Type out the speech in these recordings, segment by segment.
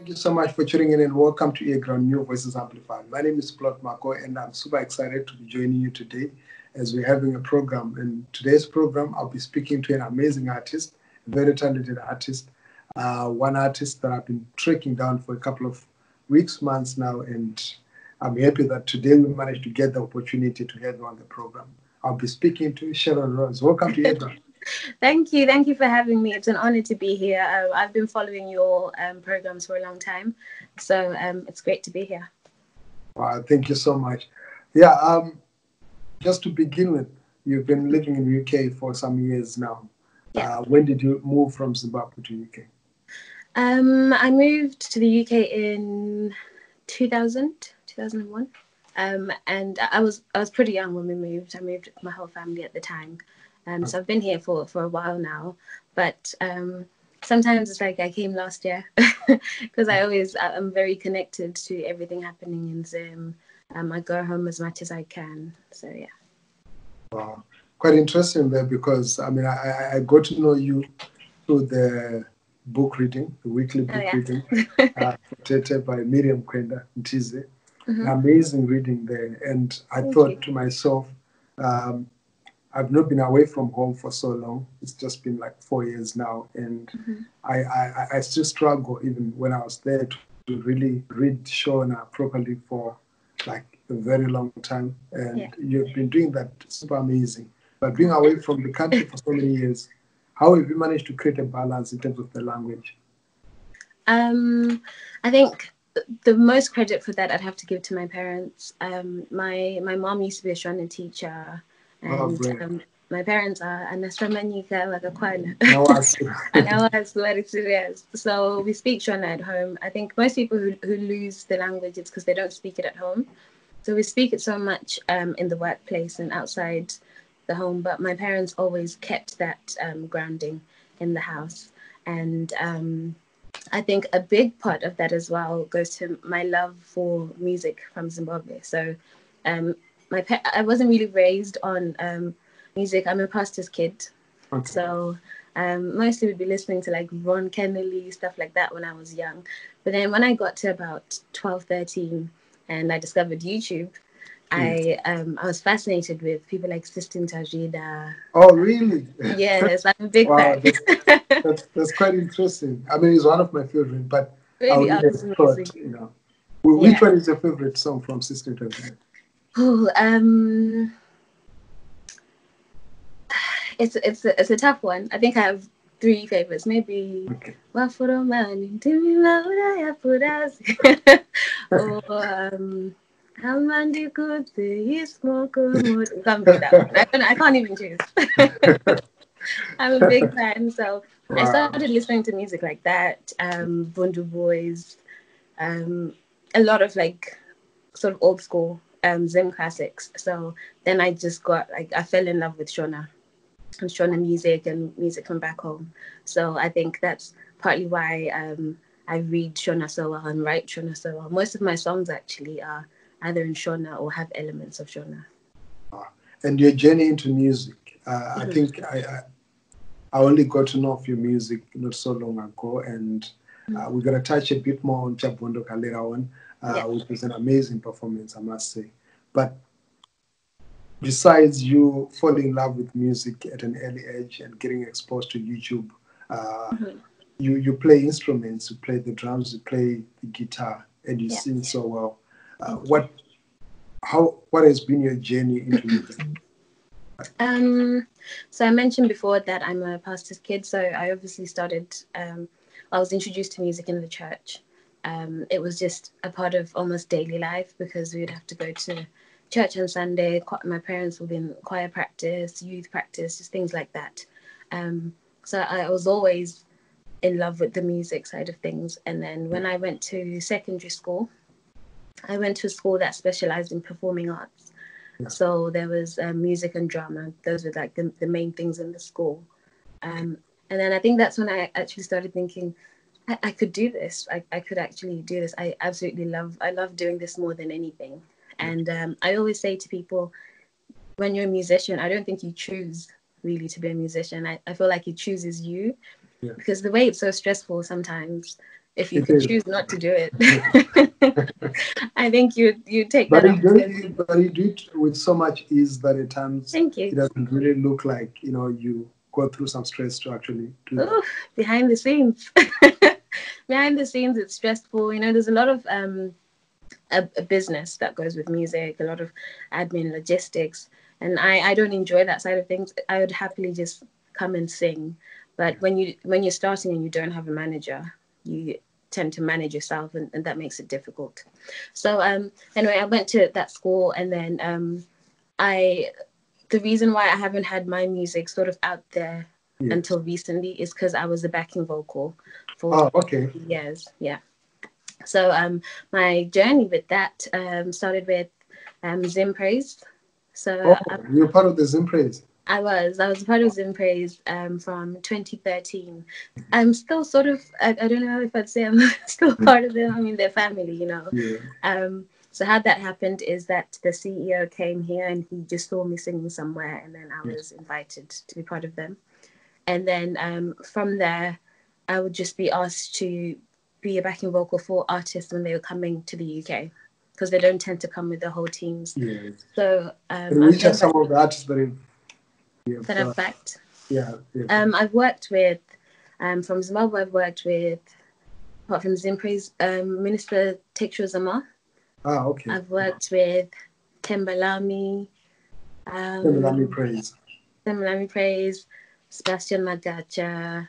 Thank you so much for tuning in and welcome to Earground New Voices Amplified. My name is Plot Marco and I'm super excited to be joining you today as we're having a program. In today's program, I'll be speaking to an amazing artist, a very talented artist, one artist that I've been tracking down for a couple of weeks, months now, and I'm happy that today we managed to get the opportunity to have you on the program. I'll be speaking to SHARONROSE. Welcome to Earground. Thank you for having me. It's an honor to be here. I've been following your programs for a long time, so it's great to be here. Wow, thank you so much. Yeah, just to begin with, you've been living in the UK for some years now. Yeah. When did you move from Zimbabwe to UK? I moved to the UK in 2001. And I was pretty young when we moved. I moved with my whole family at the time. So I've been here for a while now, but sometimes it's like I came last year because I'm very connected to everything happening in Zim. I go home as much as I can. So yeah. Wow, quite interesting there because I mean I got to know you through the book reading, the weekly book reading, created by Miriam Kwenda Ntize. An amazing reading there, and I thought to myself, I've not been away from home for so long. It's just been like 4 years now, and I still struggle even when I was there to really read Shona properly for like a very long time. And you've been doing that super amazing. But being away from the country for so many years, how have you managed to create a balance in terms of the language? I think the most credit for that I'd have to give to my parents. My mom used to be a Shona teacher. And my parents are Anasramanyika like a kwana. And I was very serious. So we speak Shona at home. I think most people who lose the language, it's because they don't speak it at home. So we speak it so much in the workplace and outside the home. But my parents always kept that grounding in the house. And I think a big part of that as well goes to my love for music from Zimbabwe. So I wasn't really raised on music. I'm a pastor's kid. Okay. So mostly would be listening to like Ron Kennedy, stuff like that when I was young. But then when I got to about 12, 13 and I discovered YouTube, I was fascinated with people like Sistine Tajida. Oh, really? Yes, I'm a big fan. That's quite interesting. I mean, it's one of my favorite, but really I would have thought, which one is your favorite song from Sistine Tajida? Oh, it's a tough one. I think I have 3 favorites. Maybe Wafuromani, or Amandi could be smoke. I can't even choose. I'm a big fan, so I started listening to music like that. Bundu Boys, a lot of like sort of old school Zim classics. So then I just I fell in love with Shona and Shona music and music from back home. So I think that's partly why I read Shona so well and write Shona so well. Most of my songs actually are either in Shona or have elements of Shona. And your journey into music, I think I only got to know of your music not so long ago, and we're going to touch a bit more on chavudoka later on. Which was an amazing performance, I must say. But besides you falling in love with music at an early age and getting exposed to YouTube, you play instruments, you play the drums, you play the guitar, and you sing so well. What has been your journey into music? So I mentioned before that I'm a pastor's kid, so I obviously started, I was introduced to music in the church. It was just a part of almost daily life because we would have to go to church on Sunday. My parents would be in choir practice, youth practice, just things like that. So I was always in love with the music side of things. And then when I went to secondary school, I went to a school that specialized in performing arts. So there was music and drama. Those were like the main things in the school. And then I think that's when I actually started thinking, I could do this. I could actually do this. I love doing this more than anything. And I always say to people, when you're a musician, I don't think you choose really to be a musician. I feel like it chooses you because the way it's so stressful sometimes, if you could choose not to do it. I think you take that opportunity. But you do it with so much ease that at times Thank you. It doesn't really look like, you know, you go through some stress to actually do that. Behind the scenes. Behind the scenes, it's stressful. You know, there's a lot of a business that goes with music, a lot of admin, logistics, and I don't enjoy that side of things. I would happily just come and sing, but when you're starting and you don't have a manager, you tend to manage yourself, and that makes it difficult. So anyway, I went to that school, and then the reason why I haven't had my music sort of out there until recently is because I was a backing vocal for years. Yeah. So my journey with that started with Zim Praise. So you're part of the Zim Praise. I was part of Zim Praise from 2013. I'm still sort of, I don't know if I'd say I'm still part of them. I mean, they're family, you know. Yeah. So how that happened is that the CEO came here and he just saw me singing somewhere, and then I was invited to be part of them. And then from there, I would just be asked to be a backing vocal for artists when they were coming to the UK, because they don't tend to come with the whole teams. Yes. So which are some of the artists that I've backed? Yeah. I've worked with, from Zimbabwe, I've worked with, apart from Zimpre's, Minister Tekshua Zama. Okay. I've worked with Tembalami. Tembalami Praise. Sebastian Magacha,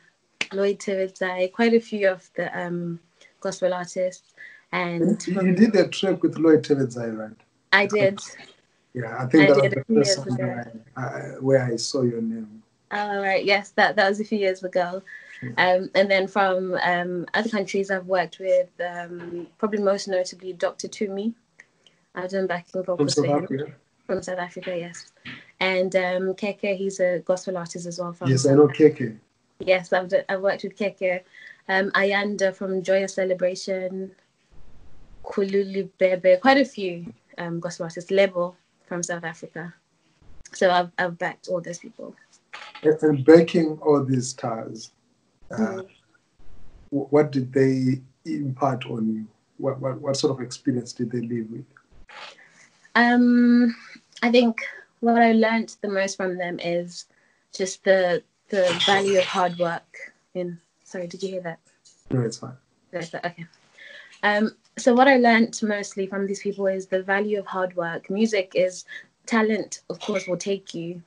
Lloyd Tevedzai, quite a few of the gospel artists. And you did the track with Lloyd Tevedzai, right? I did. Yeah, I think that was the first time where I saw your name. Oh, right. Yes, that was a few years ago. And then from other countries, I've worked with probably most notably Dr. Tumi. I've done backing vocals for him. From South Africa, yes. And Keke, he's a gospel artist as well. Yes, I know Keke. Yes, I've worked with Keke. Ayanda from Joyous Celebration. Kululi Bebe, quite a few gospel artists. Lebo from South Africa. So I've backed all those people. And backing all these stars, what did they impart on you? What sort of experience did they live with? I think what I learned the most from them is just the value of hard work. Sorry, did you hear that? No, it's fine. Okay. So what I learned mostly from these people is the value of hard work. Music is talent, of course, will take you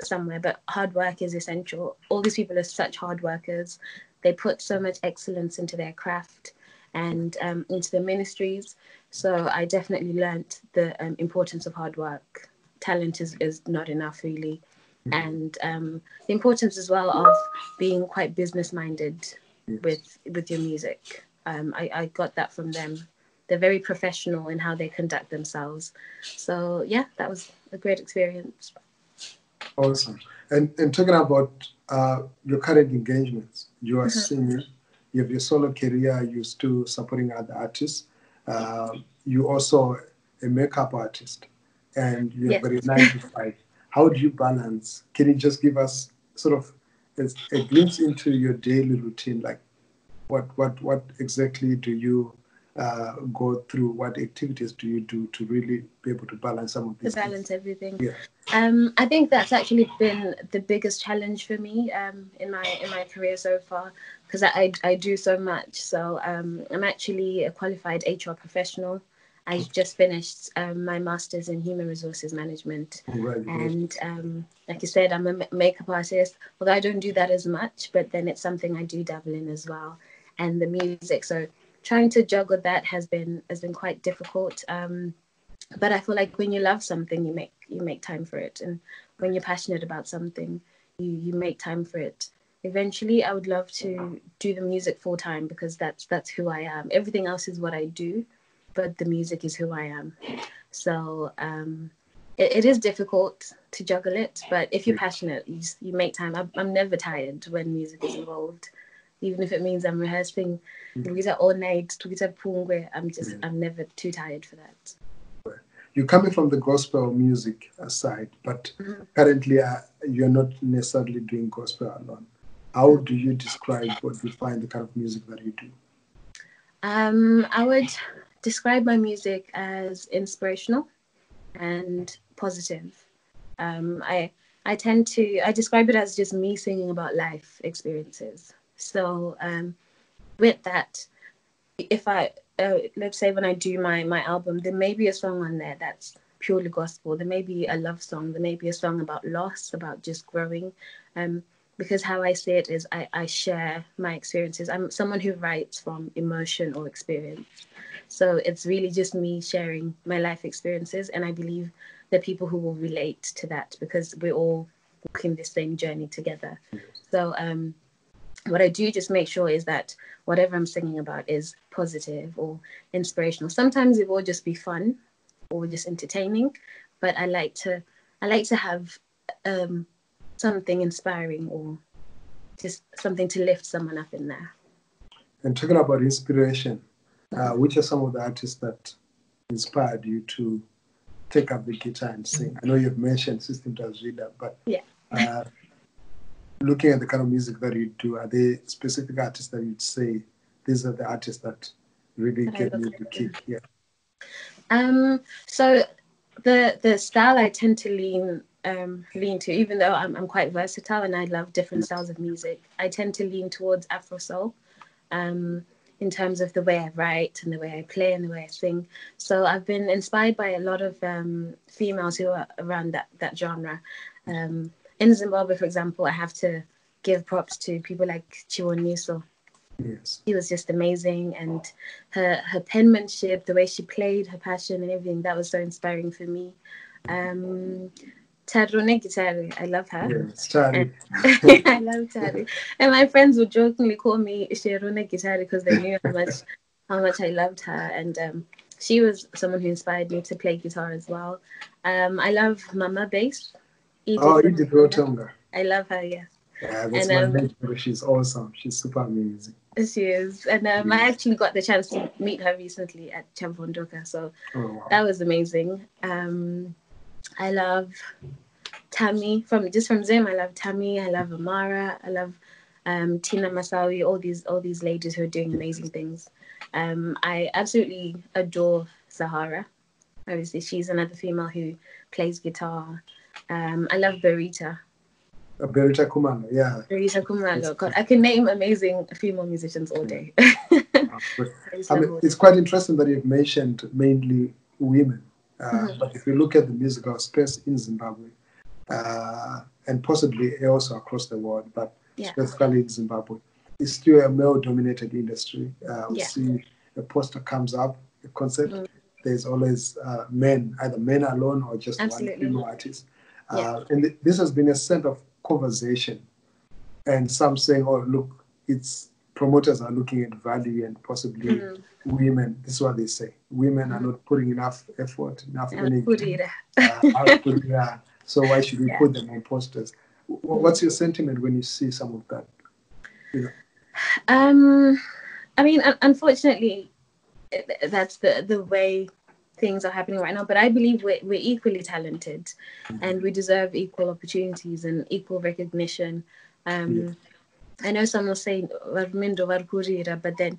somewhere, but hard work is essential. All these people are such hard workers. They put so much excellence into their craft and into their ministries. So I definitely learned the importance of hard work. Talent is not enough, really. And the importance as well of being quite business-minded with your music. I got that from them. They're very professional in how they conduct themselves. So, yeah, that was a great experience. Awesome. And talking about your current engagements, you are singing, you have your solo career, you're still supporting other artists. You also a makeup artist, and you have a 9-to-5. How do you balance? Can you just give us sort of a glimpse into your daily routine? Like, what exactly do you go through? What activities do you do to really be able to balance some of these? To balance everything. Yeah. I think that's actually been the biggest challenge for me in my career so far, because I do so much. So I'm actually a qualified HR professional. I just finished my master's in human resources management. And like you said, I'm a makeup artist, although I don't do that as much, but then it's something I do dabble in as well. And the music. So trying to juggle that has been quite difficult. But I feel like when you love something, you make time for it. And when you're passionate about something, you make time for it. Eventually, I would love to do the music full time, because that's who I am. Everything else is what I do, but the music is who I am. So it is difficult to juggle it, but if you're passionate, you make time. I'm never tired when music is involved, even if it means I'm rehearsing all night. I'm never too tired for that. You're coming from the gospel music side, but currently you're not necessarily doing gospel alone. How do you describe or define the kind of music that you do? I would describe my music as inspirational and positive. I describe it as just me singing about life experiences. So with that, if I let's say when I do my album, there may be a song on there that's purely gospel. There may be a love song. There may be a song about loss, about just growing. Because how I see it is I share my experiences. I'm someone who writes from emotion or experience. So it's really just me sharing my life experiences. And I believe there are people who will relate to that because we're all walking the same journey together. So what I do just make sure is that whatever I'm singing about is positive or inspirational. Sometimes it will just be fun or just entertaining, but I like to have something inspiring or just something to lift someone up in there. And talking about inspiration, which are some of the artists that inspired you to take up the guitar and sing? I know you've mentioned System Does Reader, but yeah. Looking at the kind of music that you do, are there specific artists that you'd say these are the artists that really get me to kick? Yeah. So the style I tend to lean to, even though I'm quite versatile and I love different styles of music, I tend to lean towards Afro soul. In terms of the way I write and the way I play and the way I sing. So I've been inspired by a lot of females who are around that genre. In Zimbabwe, for example, I have to give props to people like Chiwoniso. Yes. She was just amazing, and her penmanship, the way she played, her passion and everything, that was so inspiring for me. Tarone Gitari, I love her. Yes, Tari. I love Tari. And my friends would jokingly call me Sharone Gitari because they knew how much I loved her. And she was someone who inspired me to play guitar as well. I love Mama Bass. Edith Rotonga. I love her, yes. Yeah, that's my mentor. She's awesome. She's super amazing. She is. And I actually got the chance to meet her recently at chavudoka. So that was amazing. I love Tammy from Zim. I love Tammy. I love Amara. I love Tina Masawi. All these ladies who are doing amazing things. I absolutely adore Sahara. Obviously, she's another female who plays guitar. I love Berita. Berita Kumalo, yeah. Berita Kumalo. God, I can name amazing female musicians all day. It's quite interesting that you've mentioned mainly women. But if you look at the musical space in Zimbabwe, and possibly also across the world, but specifically in Zimbabwe, it's still a male-dominated industry. We see a poster comes up, a concert, there's always men, either men alone or just one female artist. And this has been a center of conversation. And some saying, oh, look, it's promoters are looking at value and possibly women. This is what they say. Women are not putting enough effort, enough energy. So why should we put them on posters? What's your sentiment when you see some of that? You know? I mean, unfortunately, that's the way things are happening right now. But I believe we're equally talented, and we deserve equal opportunities and equal recognition. I know some will say but then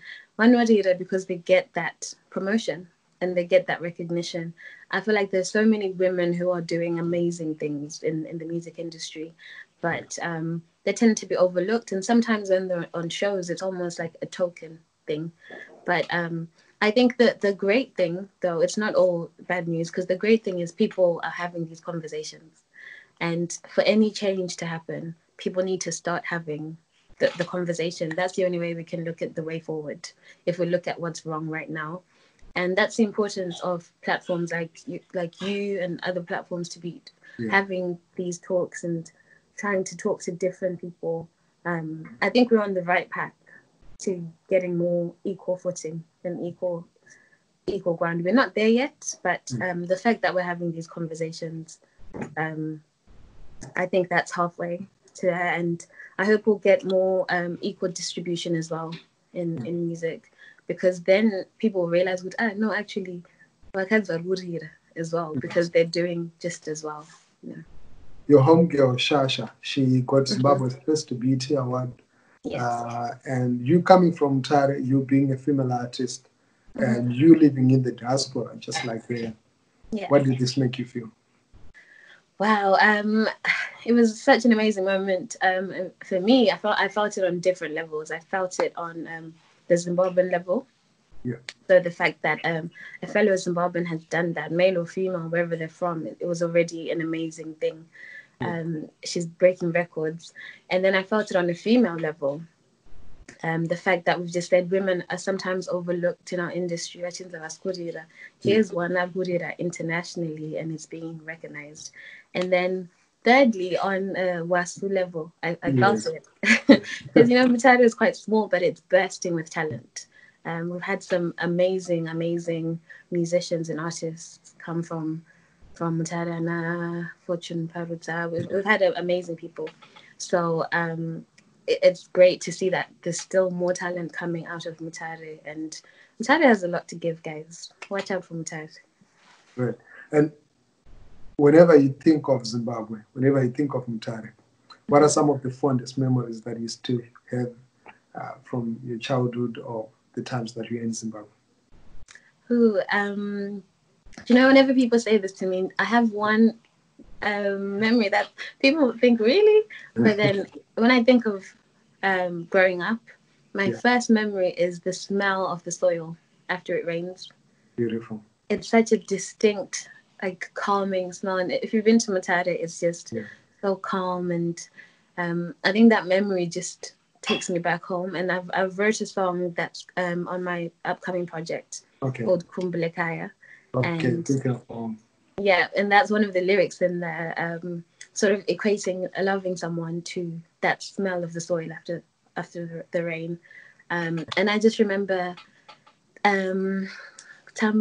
because they get that promotion and they get that recognition. I feel like there's so many women who are doing amazing things in the music industry, but they tend to be overlooked. And sometimes when they're on shows, it's almost like a token thing. But I think that the great thing, though, it's not all bad news, because the great thing is people are having these conversations. And for any change to happen, people need to start having the conversation. That's the only way we can look at the way forward, if we look at what's wrong right now. And that's the importance of platforms like you and other platforms to be having these talks and trying to talk to different people. I think we're on the right path to getting more equal footing and equal ground. We're not there yet, but the fact that we're having these conversations, I think that's halfway to there, and I hope we'll get more equal distribution as well in music, because then people will realize, no, actually, my kids are good as well, because they're doing just as well. Yeah. Your homegirl, Shasha, she got Zimbabwe's first BET award Yes. And you coming from Tare, you being a female artist, and you living in the diaspora, just like there. Yeah. What did this make you feel? Wow, it was such an amazing moment. For me, I felt it on different levels. I felt it on the Zimbabwean level. Yeah. So the fact that a fellow Zimbabwean has done that, male or female, wherever they're from, it was already an amazing thing. She's breaking records. And then I felt it on a female level. The fact that we've just said women are sometimes overlooked in our industry. Here's one Abhurira internationally, and it's being recognized. And then thirdly, on Wasu level, I felt it. Because, Mutare is quite small, but it's bursting with talent. We've had some amazing, amazing musicians and artists come from Mutare and Fortune Paruta. We've had amazing people. So it's great to see that there's still more talent coming out of Mutare, and Mutare has a lot to give, guys. Watch out for Mutare. Right. And whenever you think of Zimbabwe, whenever you think of Mutare, what are some of the fondest memories that you still have from your childhood or the times that you're in Zimbabwe? Whenever people say this to me, I have one memory that people think, really? But then when I think of growing up, my first memory is the smell of the soil after it rains. Beautiful. It's such a distinct, calming smell. And if you've been to Mutare, it's just so calm. And I think that memory just takes me back home. And I've wrote a song that's on my upcoming project called Kumbulekaya. Okay, thinking of home. Yeah, and that's one of the lyrics in there, sort of equating loving someone to that smell of the soil after the rain. And I just remember Tamba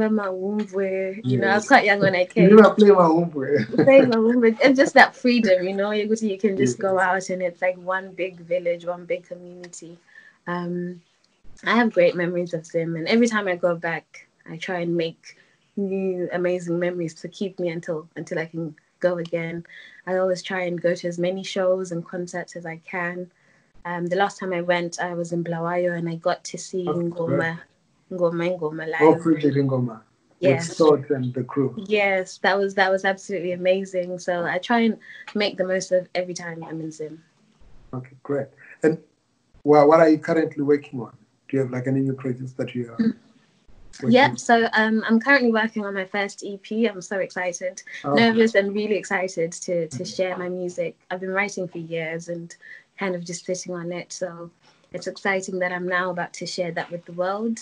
Mawumbwe, I was quite young when I came. You never play Mawumbwe. Play Mawumbwe, and just that freedom, you can just go out and it's like one big village, one big community. I have great memories of Zim, and every time I go back, I try and make new amazing memories to keep me until I can go again. I always try and go to as many shows and concerts as I can. The last time I went, I was in Blawayo, and I got to see Ngoma live. Oh, Project Ngoma. Yes. With Salt and the crew. Yes, that was absolutely amazing. So I try and make the most of every time I'm in Zim. Okay, great. And what are you currently working on? Do you have any new projects that you are? Yeah, so I'm currently working on my first EP. I'm so excited, nervous and really excited to share my music. I've been writing for years and kind of just sitting on it. So it's exciting that I'm now about to share that with the world.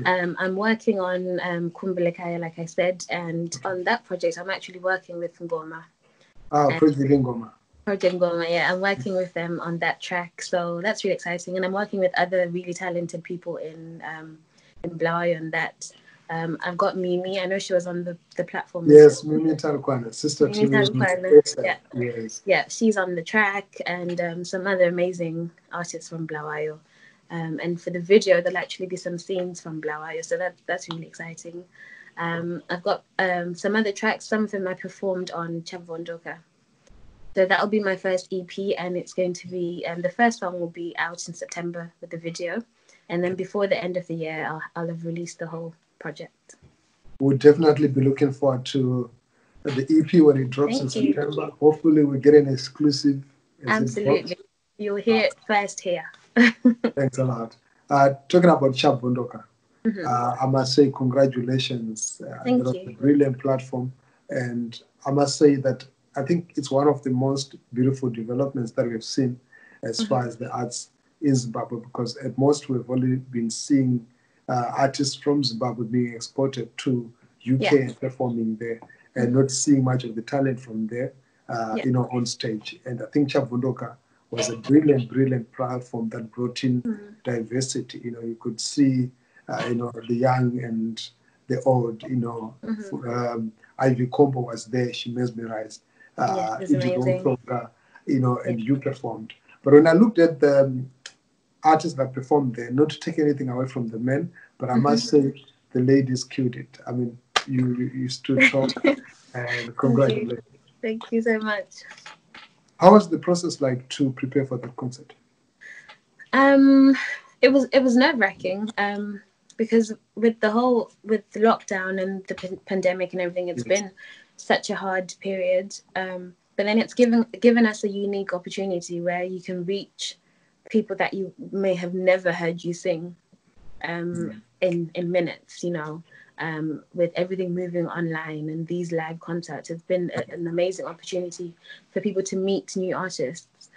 I'm working on Kumbulekaya, like I said, and on that project, I'm actually working with Ngoma. Project Ngoma. Project Ngoma, yeah. I'm working with them on that track. So that's really exciting. And I'm working with other really talented people in Blawayo and that. I've got Mimi. I know she was on the platform. Yes, Mimi Tarukwana, sister Mimi to Tarukwana. Yeah. Yes. Yeah, she's on the track, and some other amazing artists from Blawayo. And for the video, there'll actually be some scenes from Blawayo, so that's really exciting. I've got some other tracks. Some of them I performed on chavudoka. So that'll be my first EP, and it's going to be the first song will be out in September with the video. And then before the end of the year, I'll have released the whole project. We'll definitely be looking forward to the EP when it drops in September. Hopefully we'll get an exclusive. Absolutely. You'll hear it first here. Thanks a lot. Talking about chavudoka, I must say congratulations. Thank you. It's a brilliant platform. And I must say that I think it's one of the most beautiful developments that we've seen as far as the arts in Zimbabwe, because at most we've only been seeing artists from Zimbabwe being exported to UK and performing there, and not seeing much of the talent from there, on stage. And I think chavudoka was a brilliant platform that brought in diversity. You could see, the young and the old. Ivy Combo was there; she mesmerized. And you performed. But when I looked at the artists that performed there, not to take anything away from the men, but I must say the ladies killed it. I mean, you stood tall, and congratulations. Thank you so much. How was the process like to prepare for that concert? It was nerve-wracking. Because with the lockdown and the pandemic and everything, it's been such a hard period. But then it's given us a unique opportunity where you can reach people that you may have never heard you sing in minutes, you know. With everything moving online and these live concerts, it's been an amazing opportunity for people to meet new artists.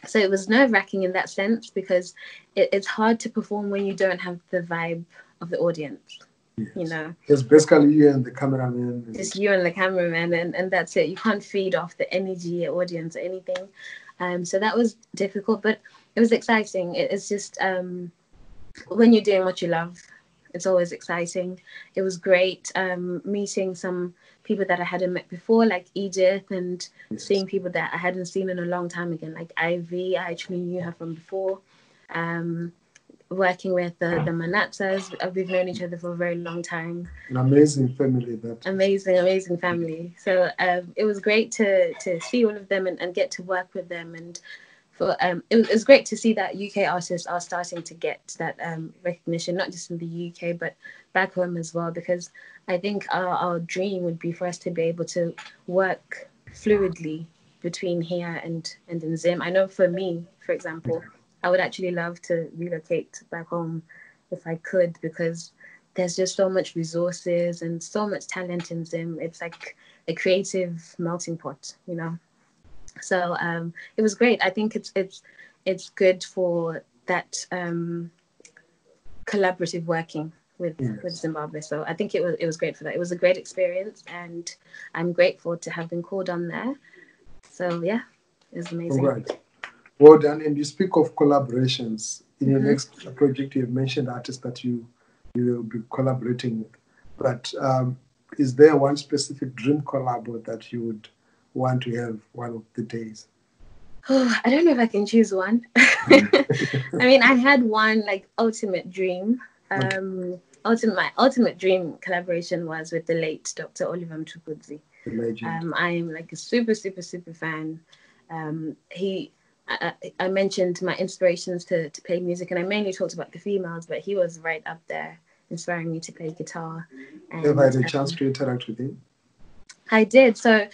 So it was nerve-wracking in that sense, because it's hard to perform when you don't have the vibe of the audience. Yes. You know, it's basically you and the cameraman. Just you and the cameraman, and that's it. You can't feed off the energy, audience, or anything. So that was difficult, but it was exciting. It's just when you're doing what you love, it's always exciting. It was great meeting some people that I hadn't met before, like Edith, and seeing people that I hadn't seen in a long time again, like Ivy. I actually knew her from before. Working with the Manatsas, we've known each other for a very long time. An amazing family. Amazing family. So it was great to see all of them and get to work with them. And for it was great to see that UK artists are starting to get that recognition, not just in the UK, but back home as well, because I think our dream would be for us to be able to work fluidly between here and in Zim. I know for me, for example, I would actually love to relocate back home if I could, because there's just so much resources and so much talent in Zim. It's like a creative melting pot, you know. So it was great. I think it's good for that collaborative working with Zimbabwe. So I think it was great for that. It was a great experience, and I'm grateful to have been called on there. So yeah, it was amazing. All right. Well done. And you speak of collaborations. In your next project, you've mentioned artists that you will be collaborating with. But is there one specific dream collab that you would want to have one of the days? Oh, I don't know if I can choose one. I mean, I had one like ultimate dream. My ultimate dream collaboration was with the late Dr. Oliver Mtukudzi. I am like a super fan. I mentioned my inspirations to play music, and I mainly talked about the females, but he was right up there inspiring me to play guitar. And, have I had a chance to interact with him? I did. So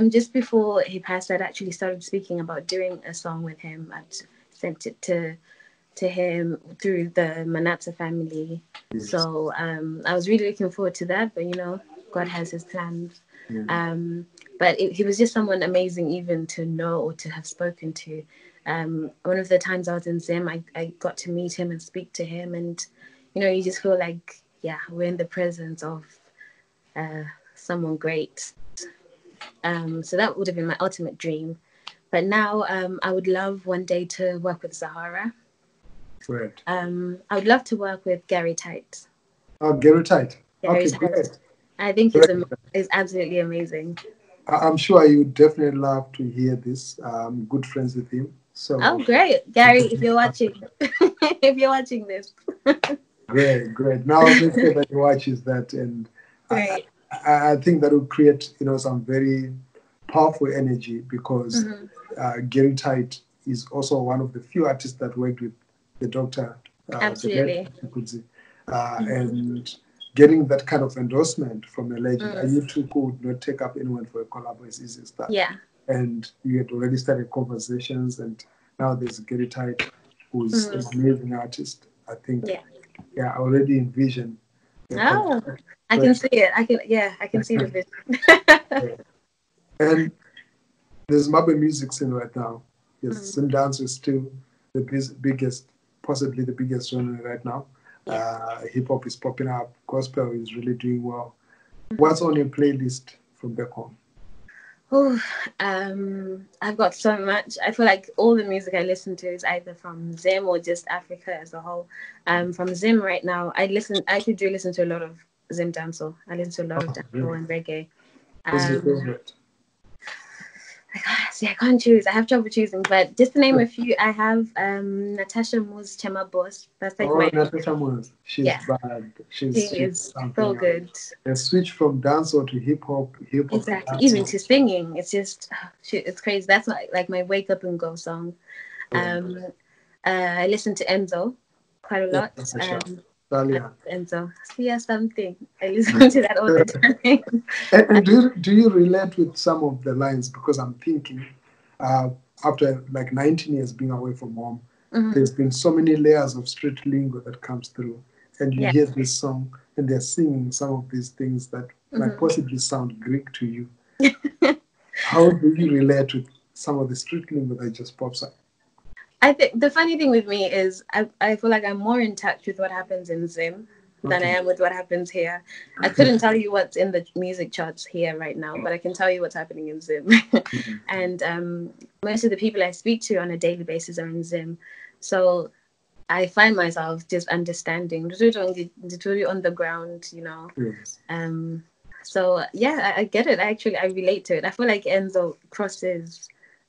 just before he passed, I'd actually started speaking about doing a song with him. I'd sent it to him through the Manatsa family. Yes. So I was really looking forward to that, but you know, God has his plans. But he was just someone amazing even to know or to have spoken to. One of the times I was in Zim, I got to meet him and speak to him, and you know, you just feel like, yeah, we're in the presence of someone great. So that would have been my ultimate dream. But now I would love one day to work with Zahara. Right. I would love to work with Gary Tite. Oh, Gary Tite. Okay, great. I think he's absolutely amazing. I'm sure you would definitely love to hear this. I'm good friends with him. So. Oh, great. Gary, if you're watching, if you're watching this. Great. Now make sure that he watches that, and I think that will create, you know, some very powerful energy, because Gary Tite is also one of the few artists that worked with the doctor. Absolutely. And getting that kind of endorsement from a legend, and you two could not take up anyone for a collab is easy stuff. Yeah. And you had already started conversations, and now there's Gary Tite, who's an amazing artist. I think. Yeah, I already envision. Oh, I can see it. I can see the vision. And the Zimbabwe music scene right now, yes, Zim dance is still the biggest, possibly the biggest genre right now. Hip hop is popping up. Gospel is really doing well. What's on your playlist from back home? Oh, I've got so much. I feel like all the music I listen to is either from Zim or just Africa as a whole. From Zim right now, I actually do listen to a lot of Zim dancehall. I listen to a lot of dancehall and reggae. What's your favorite? See, I can't choose. I have trouble choosing, but just to name a few, I have Natasha Moore's Chema Boss. That's like Natasha Moore. She's bad. She is so good. A switch from dancehall to hip hop. Exactly. Even to singing, it's just it's crazy. That's like my wake up and go song. I listen to Enzo quite a lot. Enzo, see something. I listen to that all the time. And do you relate with some of the lines? Because I'm thinking, after like 19 years being away from home, there's been so many layers of street lingo that comes through, and you hear this song, and they're singing some of these things that might possibly sound Greek to you. How do you relate with some of the street lingo that just pops up? I think the funny thing with me is I feel like I'm more in touch with what happens in Zim than I am with what happens here. I couldn't tell you what's in the music charts here right now, but I can tell you what's happening in Zim. And most of the people I speak to on a daily basis are in Zim. So I find myself just understanding on the ground, you know. Yes. So yeah, I get it. I relate to it. I feel like Enzo crosses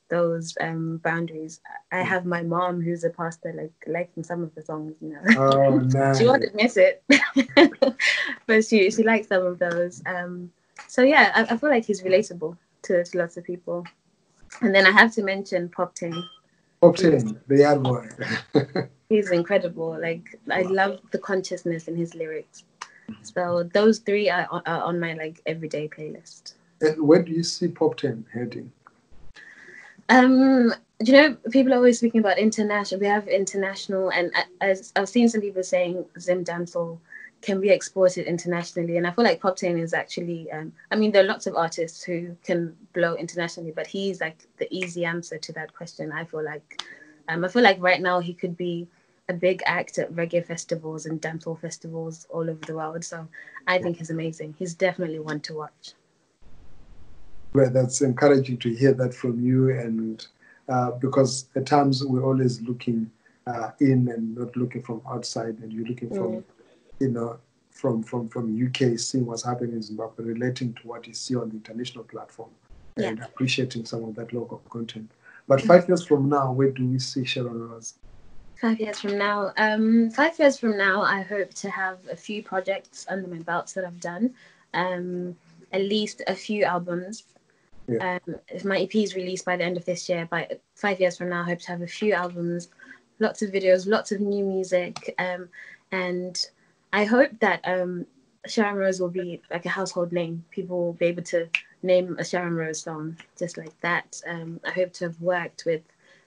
those boundaries. I have my mom who's a pastor, like liking some of the songs, you know. Oh, nice. She won't admit it, but she likes some of those. So yeah, I feel like he's relatable to lots of people. And then I have to mention Pop 10. Pop 10, the yard boy. He's incredible. Like I love the consciousness in his lyrics. So those three are on my like everyday playlist. And where do you see Pop 10 heading? You know, people are always speaking about international. We have international, and I've seen some people saying Zim dancehall can be exported internationally, and I feel like Pop 10 is actually. I mean, there are lots of artists who can blow internationally, but he's like the easy answer to that question. I feel like right now he could be a big act at reggae festivals and dancehall festivals all over the world. So I think he's amazing. He's definitely one to watch. Well, that's encouraging to hear that from you, and because at times we're always looking in and not looking from outside, and you're looking from, you know, from UK, seeing what's happening in Zimbabwe, relating to what you see on the international platform, and appreciating some of that local content. But 5 years from now, where do we see Sharon Rose? 5 years from now, 5 years from now, I hope to have a few projects under my belts that I've done, at least a few albums. Yeah. If my EP is released by the end of this year, by 5 years from now, I hope to have a few albums, lots of videos, lots of new music, and I hope that Sharon Rose will be like a household name. People will be able to name a Sharon Rose song just like that. I hope to have worked with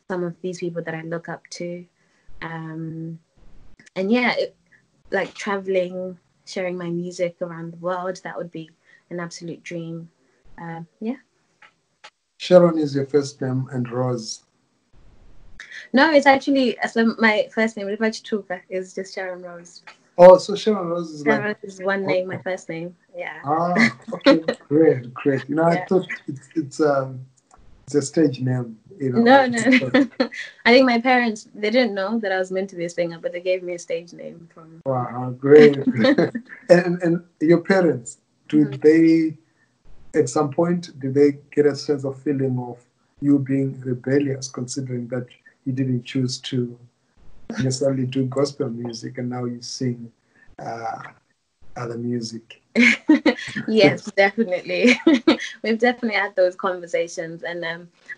some of these people that I look up to, and yeah, like traveling, sharing my music around the world. That would be an absolute dream. Yeah. Sharon is your first name, and Rose? No, it's actually my first name. Ribachituka is just Sharon Rose. Oh, so Sharon Rose is Sharon Rose is one name, my first name. Yeah. Ah, okay, great. You know, I thought it's a stage name. You know. No. I think my parents, they didn't know that I was meant to be a singer, but they gave me a stage name from. Wow, great. and your parents, do they? At some point, did they get a sense of feeling of you being rebellious, considering that you didn't choose to necessarily do gospel music and now you sing other music? Yes, definitely. We've definitely had those conversations. And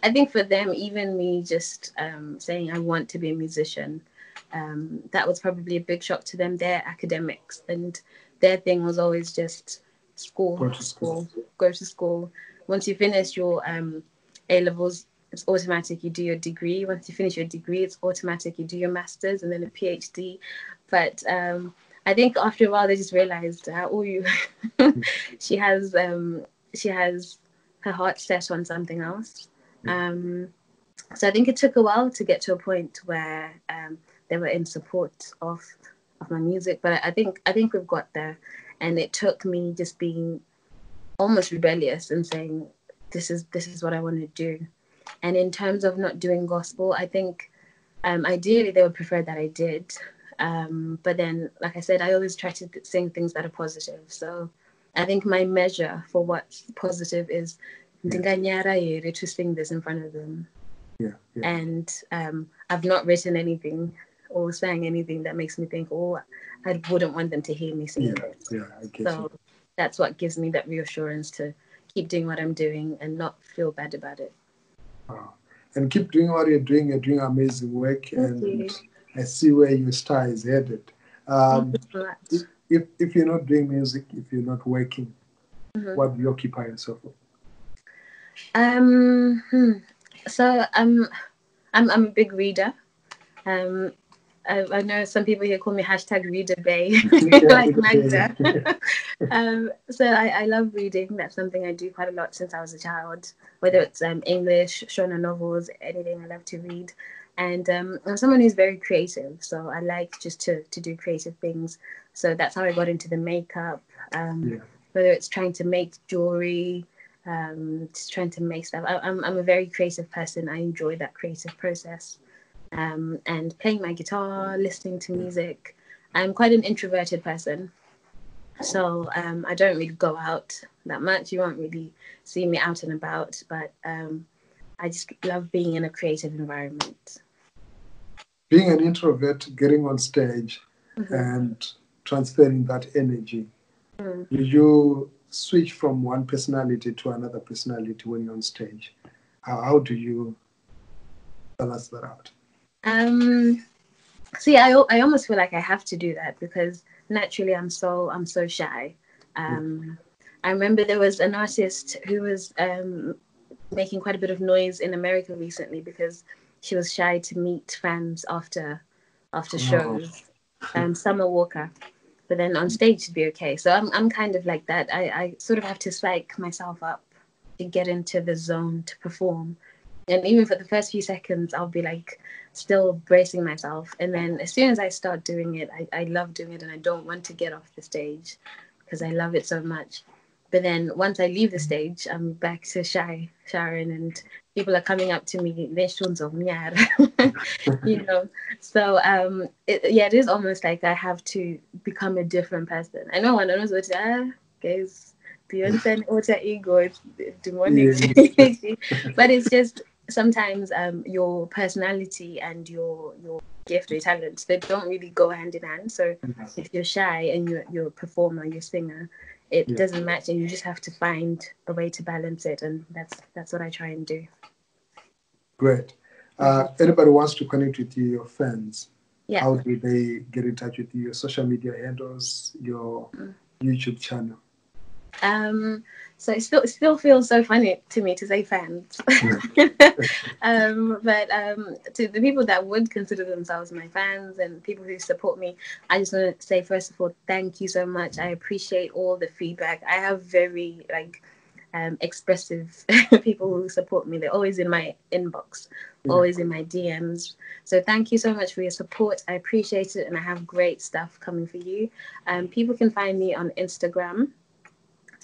I think for them, even me just saying I want to be a musician, that was probably a big shock to them. They're academics, and their thing was always just go to school. Once you finish your A-levels, it's automatic you do your degree. Once you finish your degree, it's automatic you do your master's and then a PhD. But I think after a while they just realized she has her heart set on something else. So I think it took a while to get to a point where they were in support of my music, but I think we've got there. And it took me just being almost rebellious and saying, this is what I want to do. And in terms of not doing gospel, I think ideally they would prefer that I did. But then, like I said, I always try to sing things that are positive. So I think my measure for what's positive is to sing this in front of them. Yeah. And I've not written anything or sang anything that makes me think, I wouldn't want them to hear me sing this. Yeah, I guess so. That's what gives me that reassurance to keep doing what I'm doing and not feel bad about it. Wow. And keep doing what you're doing. You're doing amazing work, and I see where your star is headed. If you're not doing music, if you're not working, what do you occupy yourself with? So I'm a big reader. I know some people here call me #ReaderBay, like Magda. So I love reading. That's something I do quite a lot since I was a child, whether it's English, shona novels, anything. I love to read. And I'm someone who's very creative, so I like just to do creative things. So that's how I got into the makeup, whether it's trying to make jewelry, just trying to make stuff. I'm a very creative person. I enjoy that creative process. And playing my guitar, listening to music. I'm quite an introverted person, so I don't really go out that much. You won't really see me out and about, but I just love being in a creative environment. Being an introvert, getting on stage and transferring that energy, do you switch from one personality to another personality when you're on stage? How do you balance that out? See, I almost feel like I have to do that because naturally I'm so shy. I remember there was an artist who was making quite a bit of noise in America recently because she was shy to meet fans after shows. Summer Walker, but then on stage she'd be okay. So I'm kind of like that. I sort of have to psych myself up to get into the zone to perform. And even for the first few seconds, I'll be like still bracing myself. And then as soon as I start doing it, I love doing it and I don't want to get off the stage because I love it so much. But then once I leave the stage, I'm back to shy Sharon, and people are coming up to me, you know. So it is almost like I have to become a different person. I know one knows what guys, Beyonce alter ego, it's demonic, but it's just sometimes your personality and your gift or your talents, they don't really go hand in hand. So if you're shy and you're a performer, you're a singer, it doesn't match, and you just have to find a way to balance it, and that's what I try and do. Great. Anybody wants to connect with you, your fans, how do they get in touch with you? Your social media handles, your YouTube channel? So it still feels so funny to me to say fans. But to the people that would consider themselves my fans and people who support me, I just want to say, first of all, thank you so much. I appreciate all the feedback. I have very expressive people who support me. They're always in my inbox, always in my DMs. So thank you so much for your support. I appreciate it, and I have great stuff coming for you. People can find me on Instagram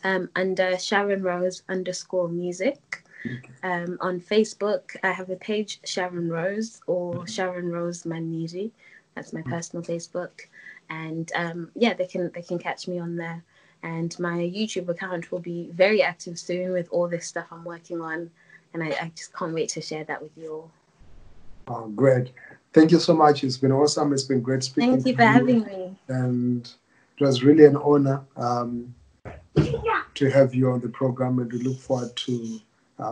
under SHARONROSE_music. On Facebook, I have a page, Sharon Rose or SHARONROSE MANHIRI. That's my personal Facebook. And they can catch me on there. And my YouTube account will be very active soon with all this stuff I'm working on. And I just can't wait to share that with you all. Oh, great. Thank you so much. It's been awesome. It's been great speaking to you. Thank you for having me. And it was really an honor to have you on the program, and we look forward to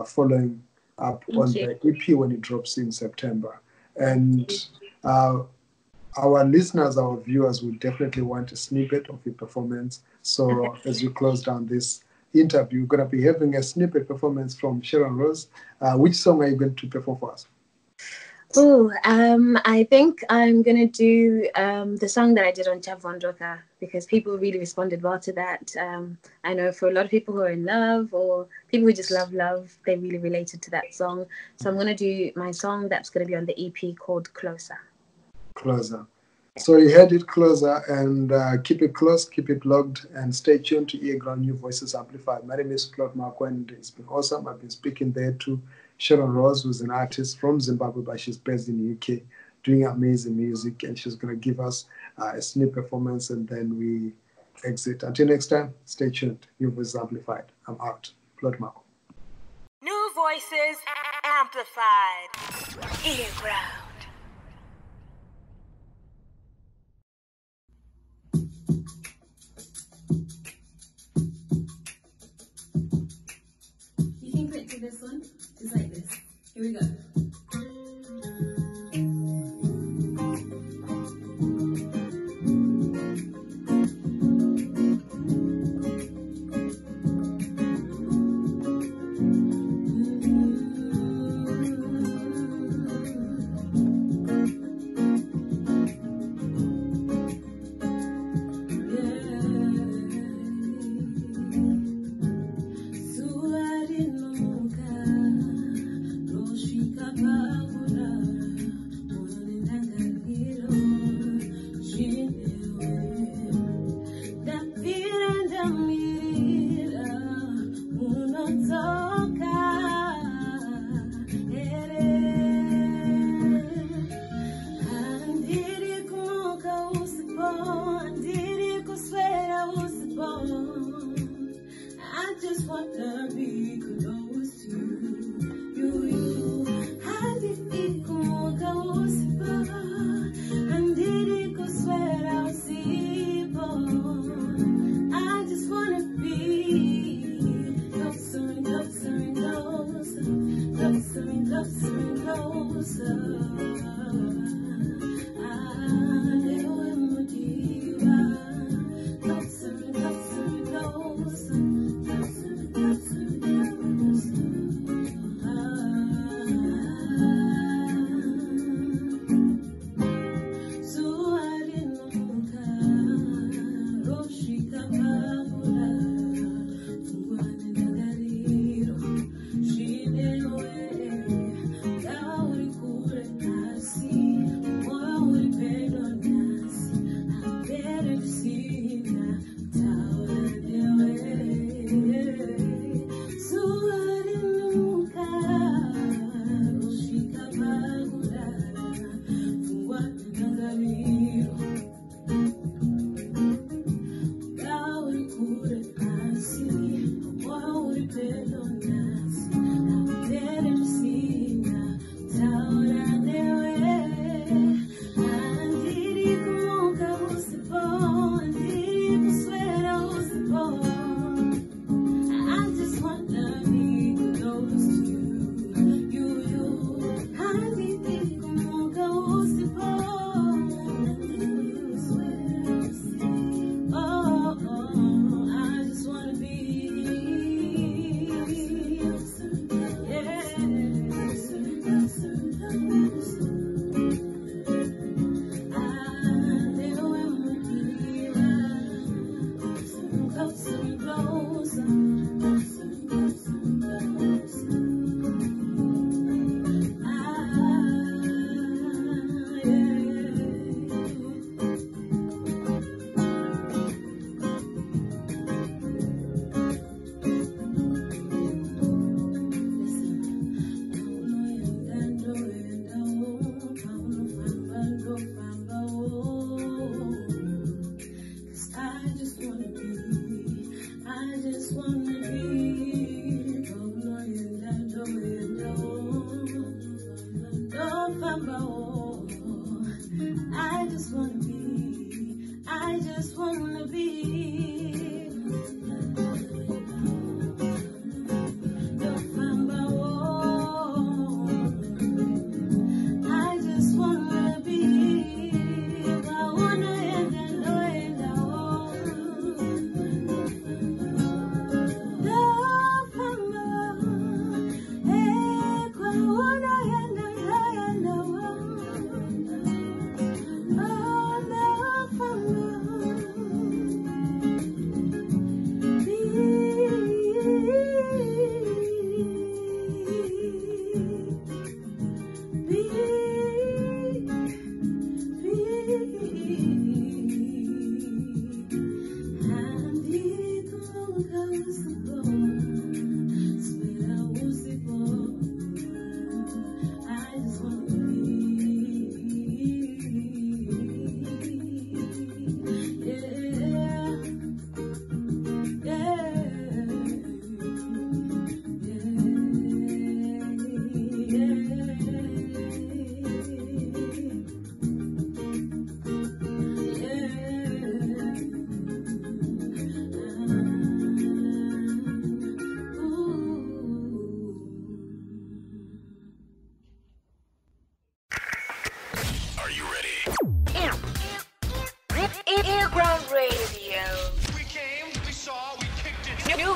following up on the EP when it drops in September. And our listeners, our viewers will definitely want a snippet of your performance. So as you close down this interview, we're going to be having a snippet performance from Sharon Rose. Which song are you going to perform for us? Oh, I think I'm going to do the song that I did on chavudoka because people really responded well to that. I know for a lot of people who are in love or people who just love, they really related to that song. So I'm going to do my song that's going to be on the EP called Closer. Closer. So you heard it, Closer, and keep it close, keep it logged, and stay tuned to Earground New Voices Amplified. My name is Claude Marco, and it's been awesome. I've been speaking there to Sharon Rose, who's an artist from Zimbabwe, but she's based in the UK, doing amazing music, and she's going to give us a snippet performance, and then we exit. Until next time, stay tuned. New Voices Amplified. I'm out. Claude Marco. New Voices Amplified. Earground. You can click to this one, just like this. Here we go. wanna be close to you. Handiko kaosipa, handiko swera usipo. I just wanna be closer and closer and closer, closer and closer and closer.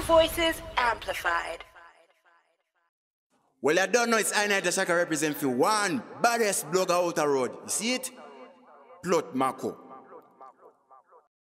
Voices amplified. Well, I don't know it's I Night Shaka represent for one baddest blogger out the road. You see it? Plot Marco.